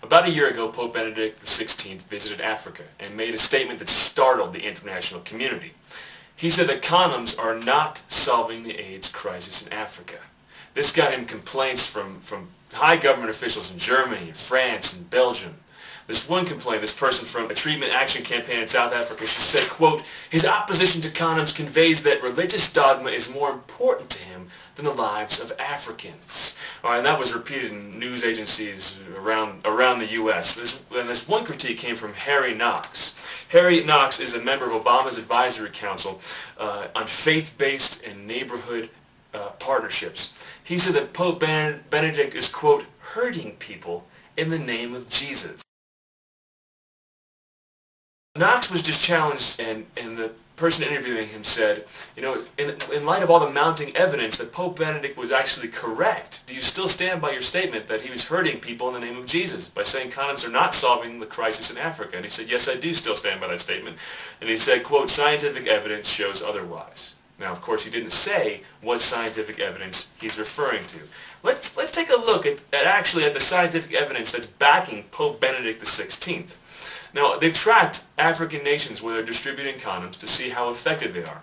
About a year ago, Pope Benedict XVI visited Africa and made a statement that startled the international community. He said that condoms are not solving the AIDS crisis in Africa. This got him complaints from high government officials in Germany, France, and Belgium. This one complaint, this person from a treatment action campaign in South Africa, she said, quote, "His opposition to condoms conveys that religious dogma is more important to him than the lives of Africans." All right, and that was repeated in news agencies around the U.S. This one critique came from Harry Knox. Harry Knox is a member of Obama's Advisory Council on faith-based and neighborhood partnerships. He said that Pope Benedict is, quote, "hurting people in the name of Jesus." Knox was just challenged, and the person interviewing him said, you know, in light of all the mounting evidence that Pope Benedict was actually correct, do you still stand by your statement that he was hurting people in the name of Jesus by saying condoms are not solving the crisis in Africa? And he said, yes, I do still stand by that statement. And he said, quote, "Scientific evidence shows otherwise." Now, of course, he didn't say what scientific evidence he's referring to. Let's take a look at the scientific evidence that's backing Pope Benedict XVI. Now, they've tracked African nations where they're distributing condoms to see how effective they are.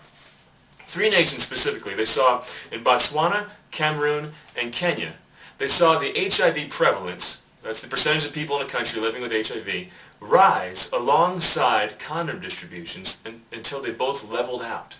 3 nations specifically. They saw in Botswana, Cameroon, and Kenya. They saw the HIV prevalence, that's the percentage of people in a country living with HIV, rise alongside condom distributions until they both leveled out.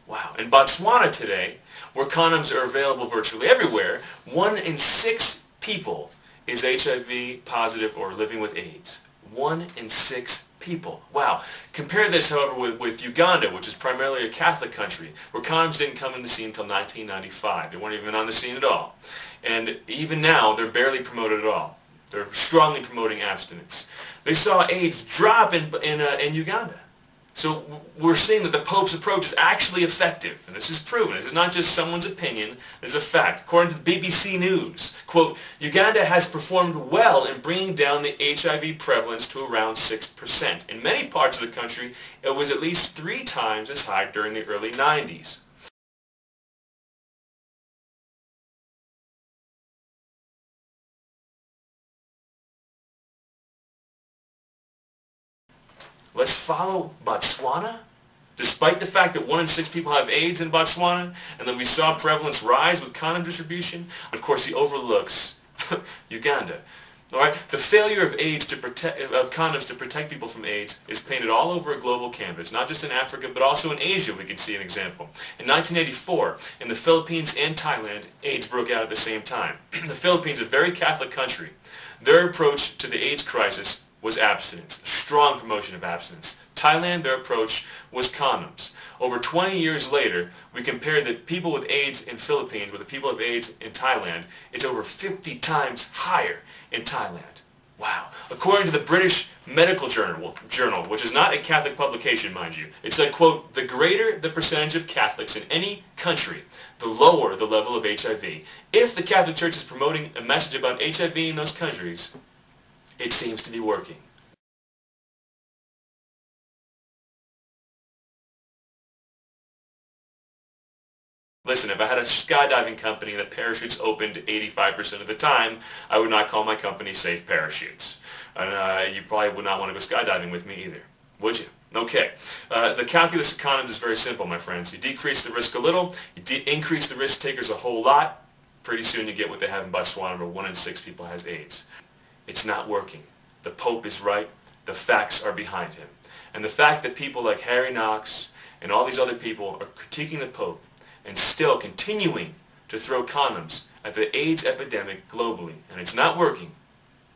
Wow. In Botswana today, where condoms are available virtually everywhere, 1 in 6 people is HIV positive or living with AIDS. 1 in 6 people. Wow. Compare this, however, with Uganda, which is primarily a Catholic country, where condoms didn't come in the scene until 1995. They weren't even on the scene at all. And even now, they're barely promoted at all. They're strongly promoting abstinence. They saw AIDS drop in Uganda. So we're seeing that the Pope's approach is actually effective. And this is proven. This is not just someone's opinion. This is a fact. According to the BBC News, quote, "Uganda has performed well in bringing down the HIV prevalence to around 6%. In many parts of the country, it was at least 3 times as high during the early 90s. Let's follow Botswana. Despite the fact that 1 in 6 people have AIDS in Botswana, and then we saw prevalence rise with condom distribution, of course he overlooks Uganda. All right? The failure of condoms to protect people from AIDS is painted all over a global canvas, not just in Africa, but also in Asia. We can see an example. In 1984, in the Philippines and Thailand, AIDS broke out at the same time. The Philippines, a very Catholic country, their approach to the AIDS crisis was abstinence, a strong promotion of abstinence. Thailand, their approach was condoms. Over 20 years later, we compared the people with AIDS in Philippines with the people with AIDS in Thailand. It's over 50 times higher in Thailand. Wow. According to the British Medical Journal, which is not a Catholic publication, mind you, it said, quote, "The greater the percentage of Catholics in any country, the lower the level of HIV. If the Catholic Church is promoting a message about HIV in those countries, it seems to be working." Listen, if I had a skydiving company that parachutes opened 85% of the time, I would not call my company Safe Parachutes. And you probably would not want to go skydiving with me either, would you? Okay. The calculus of condoms is very simple, my friends. You decrease the risk a little, you increase the risk takers a whole lot, pretty soon you get what they have in Botswana, where 1 in 6 people has AIDS. It's not working. The Pope is right. The facts are behind him. And the fact that people like Harry Knox and all these other people are critiquing the Pope and still continuing to throw condoms at the AIDS epidemic globally, and it's not working,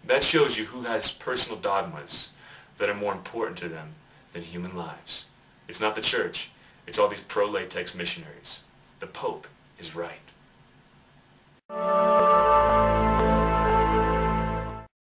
that shows you who has personal dogmas that are more important to them than human lives. It's not the church. It's all these pro-latex missionaries. The Pope is right.